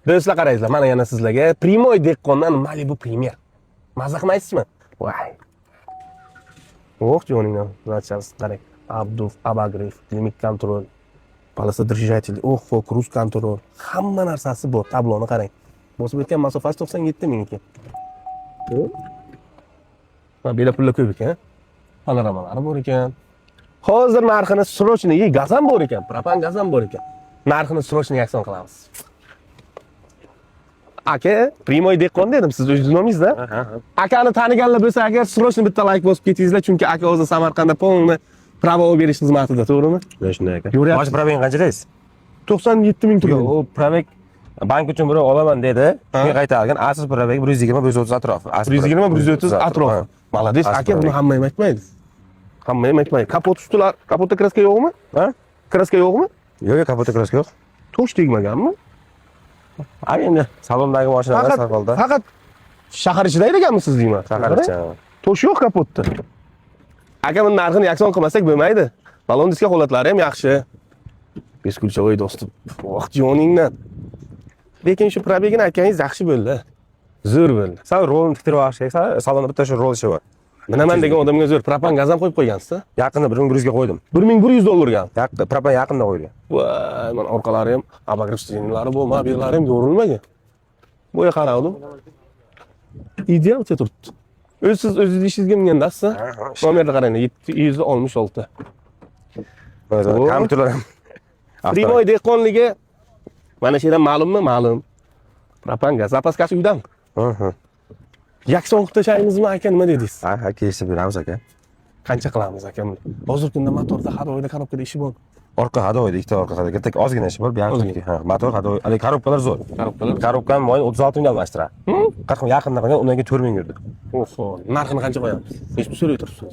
Do'stlar qarangizlar, mana yana sizlarga Primoy dehqondan Malibu Premier. Mazza qilmaysizmi? Voy. Oh, joningdan. Nachas qarang. Abduf, Abagriff, limit kontrol, polоса держатель, cruise kontrol. Hamma narsasi bor. Tabloni qarang. Bosib o'tgan masofasi 97 ming ekan. Mana bela pullar ko'p ekan. Panoramalari bor ekan. Hozir narxini srochniy gaz ham bor ekan, propan gaz ham bor ekan. Narxini srochniy aksion qilamiz. Aka, Primoy dehqon dedim, siz o'zingiz nomingizda. Akani taniganlar bo'lsa, agar srochniy bitta like bosib ketingizlar, chunki aka o'zi Samarqandda polni pravo berish xizmatida, to'g'rimi? Shunday aka. Yo'q, probeg qancha deysiz? 97 ming turgan. U probeg bank uchun birov olaman dedi. Shunga qaytargan. Asl probeg 120-130 atrofi. 120-130 atrofi. Молодец, aka buni hamma ham aytmaydi. Hamma ham aytmaydi. Kapot ustilar, kapotda kraska yo'qmi? Ha? Kraska yo'qmi? Yo'q, kapotda kraska yo'q. To'sh tegmaganmi? Ha, endi salondagi mashinalar savolda. Faqat shahar ichida ekanmisiz deyman. Shahar ichida. To'sh yo'q kapotda. Aka buni narxini yakson qilmasak bo'lmaydi. Balon diska holatlari ham yaxshi. Beskulchovoy do'stim. Voh, joningdan. Lekin shu probegini akangiz yaxshi bo'ldi. Zo'r bo'ldi. Sal rolni tiktirib olishga, salonda bitta shu rol ishi bor. Minaman degan odamga zo'r propan gaz ham qo'yib qo'ygansiz-a? Yaqinda 1100 ga qo'ydim. 1100 dollarga. Propan yaqinda qo'yilgan. Voy, mana orqalari ham Abagriff stendlari bu, mobillar ham yo'rilmagan. Bo'ya qaravdim. Ideal turibdi. Siz o'zingiz ishingizga mingandasiz? Nomerni qarang, 766. Kompyuterlar ham. Primoy dehqonligi mana shu yerdan ma'lummi? Ma'lum. Propan gaz zapaskasi uydami? Yakson qilib tashlaymizmi aka, nima dedingiz? Ha, kelishib beramiz aka. Qancha qilamiz aka buni? Hozirgi kunda motorda hadoyda korobkada ishi bor. Orqa hadoyda, ikkita orqa hadoyda, katta ozgina ishi bor, bu yoqdagi. Ha, motor hadoy, hali korobkalar zo'r. Korobkani moyni 36 mingdan almashtiradi. 40 ming yaqinda qilgan, undan keyin 4 ming yurdi. Oho, narxini qancha qo'yamiz? Hech bir so'ray turibsiz.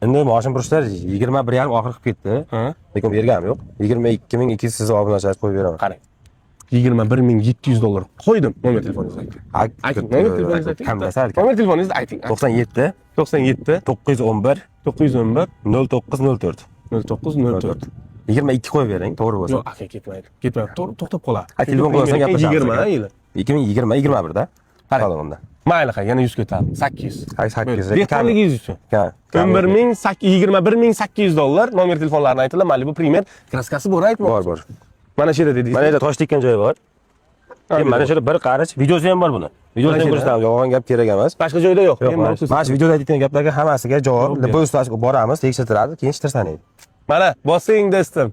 Endi mashina burishlar 21,5 oxir qilib ketdi. Lekin berganim yo'q. 22.200 siz obunachilar qo'yib beraman. Qarang. 21.700 dollar qo'ydim. Nomer telefoningizni ayting. Nomer telefoningizni ayting. Qanday? Nomer telefoningizni ayting. 97 911 911 0904 0904. 22 qo'yib bering, to'g'ri bo'lsa. Yo'q, aka ketmaydi. Ketmaydi. To'xtab qoladi. Telefon qilasan gaplashamiz. 20 yili. 2021 da. Qarang. Mayli, yana 100 ketadi. 800. 800. Dehqonligingiz uchun. 21.800 dollar. Nomer telefonlarini aytinglar. Malibu Premier kraskasi bor aytmoqchi. Bor. Mana shu yerda dedingiz. Mana yerda tosh tekkan joyi bor. Keyin mana shu yerda bir qarich, videosi ham bor buni. Videosini ko'rsatamiz, yolg'on gap kerak emas. Boshqa joyda yo'q. Mana shu videoda aytgan gaplarga hammasiga javob. Bu ustasi boramiz, tekshirtiradi, keyin ishtirsanaydi. Mana, bosing do'stim.